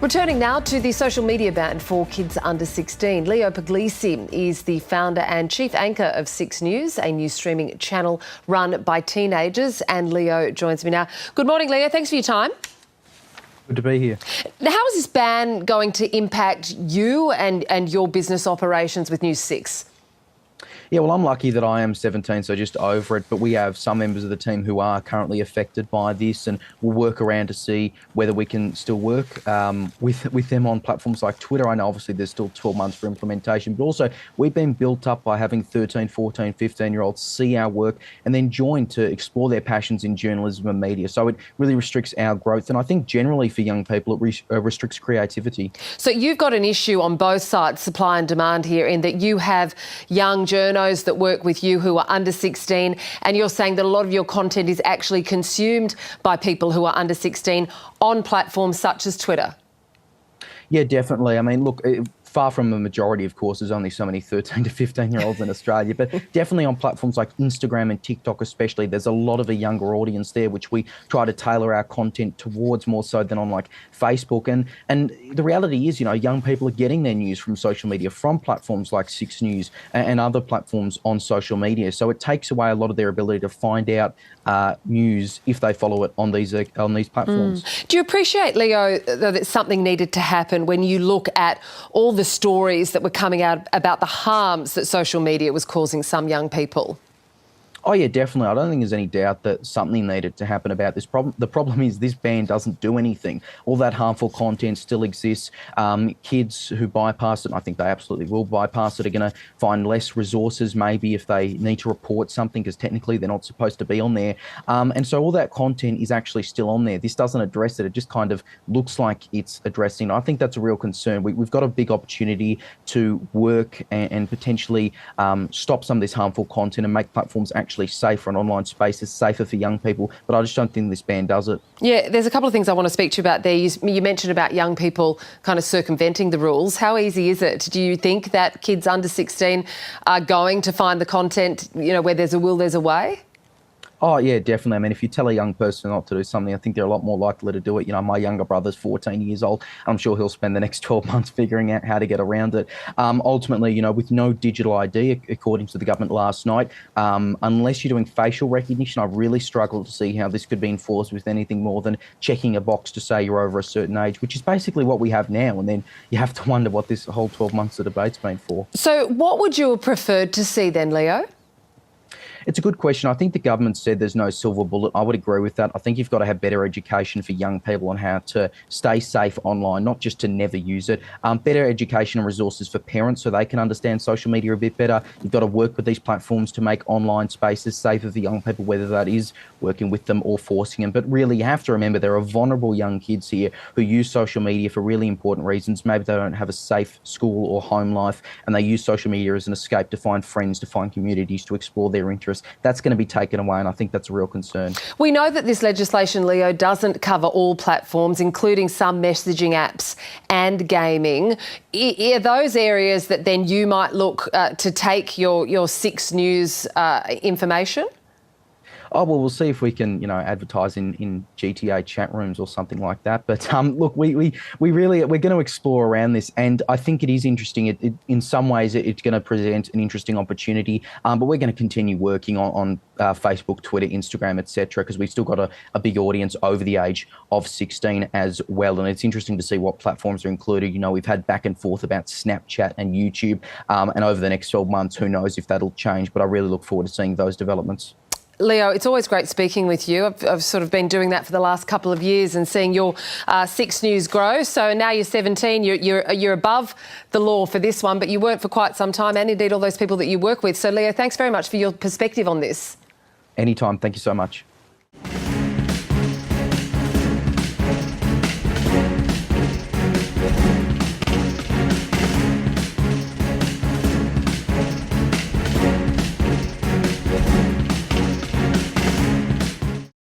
Returning now to the social media ban for kids under 16. Leo Puglisi is the founder and chief anchor of Six News, a news streaming channel run by teenagers. And Leo joins me now. Good morning, Leo. Thanks for your time. Good to be here. Now, how is this ban going to impact you and your business operations with News 6? Yeah, well, I'm lucky that I am 17, so just over it. But we have some members of the team who are currently affected by this, and we'll work around to see whether we can still work with them on platforms like Twitter. I know obviously there's still 12 months for implementation, but also we've been built up by having 13, 14, 15-year-olds see our work and then join to explore their passions in journalism and media. So it really restricts our growth. And I think generally for young people, it restricts creativity. So you've got an issue on both sides, supply and demand here, in that you have young journos that work with you who are under 16, and you're saying that a lot of your content is actually consumed by people who are under 16 on platforms such as Twitter. Yeah, definitely. I mean, look, far from the majority, of course, there's only so many 13 to 15-year-olds in Australia, but definitely on platforms like Instagram and TikTok especially, there's a lot of a younger audience there, which we try to tailor our content towards more so than on like Facebook. And the reality is, you know, young people are getting their news from social media, from platforms like Six News and other platforms on social media. So it takes away a lot of their ability to find out news if they follow it on these platforms. Do you appreciate, Leo, that something needed to happen when you look at all the stories that were coming out about the harms that social media was causing some young people? Oh, yeah, definitely. I don't think there's any doubt that something needed to happen about this problem. The problem is this ban doesn't do anything. All that harmful content still exists. Kids who bypass it, and I think they absolutely will bypass it, are going to find less resources maybe if they need to report something, because technically they're not supposed to be on there. And so all that content is actually still on there. This doesn't address it. It just kind of looks like it's addressing it. I think that's a real concern. We've got a big opportunity to work and potentially stop some of this harmful content and make platforms actually safer and online spaces safer for young people, but I just don't think this ban does it. Yeah, there's a couple of things I want to speak to you about there. You mentioned about young people kind of circumventing the rules. How easy is it? Do you think that kids under 16 are going to find the content, you know, where there's a will, there's a way? Oh, yeah, definitely. I mean, if you tell a young person not to do something, I think they're a lot more likely to do it. You know, my younger brother's 14 years old. I'm sure he'll spend the next 12 months figuring out how to get around it. Ultimately, you know, with no digital ID, according to the government last night, unless you're doing facial recognition, I really struggle to see how this could be enforced with anything more than checking a box to say you're over a certain age, which is basically what we have now. And then you have to wonder what this whole 12 months of debate's been for. So what would you have preferred to see then, Leo? It's a good question. I think the government said there's no silver bullet. I would agree with that. I think you've got to have better education for young people on how to stay safe online, not just to never use it. Better education and resources for parents so they can understand social media a bit better. You've got to work with these platforms to make online spaces safer for young people, whether that is working with them or forcing them. But really, you have to remember there are vulnerable young kids here who use social media for really important reasons. Maybe they don't have a safe school or home life, and they use social media as an escape to find friends, to find communities, to explore their interests. That's going to be taken away, and I think that's a real concern. We know that this legislation, Leo, doesn't cover all platforms, including some messaging apps and gaming. Are those areas that then you might look to take your Six News information? Oh, well, we'll see if we can, you know, advertise in GTA chat rooms or something like that. But look, we're going to explore around this, and I think it is interesting. In some ways, it's going to present an interesting opportunity. But we're going to continue working on Facebook, Twitter, Instagram, etc., because we've still got a big audience over the age of 16 as well. And it's interesting to see what platforms are included. You know, we've had back and forth about Snapchat and YouTube, and over the next 12 months, who knows if that'll change. But I really look forward to seeing those developments. Leo, it's always great speaking with you. I've sort of been doing that for the last couple of years and seeing your Six News grow. So now you're 17, you're above the law for this one, but you weren't for quite some time, and indeed all those people that you work with. So, Leo, thanks very much for your perspective on this. Anytime. Thank you so much.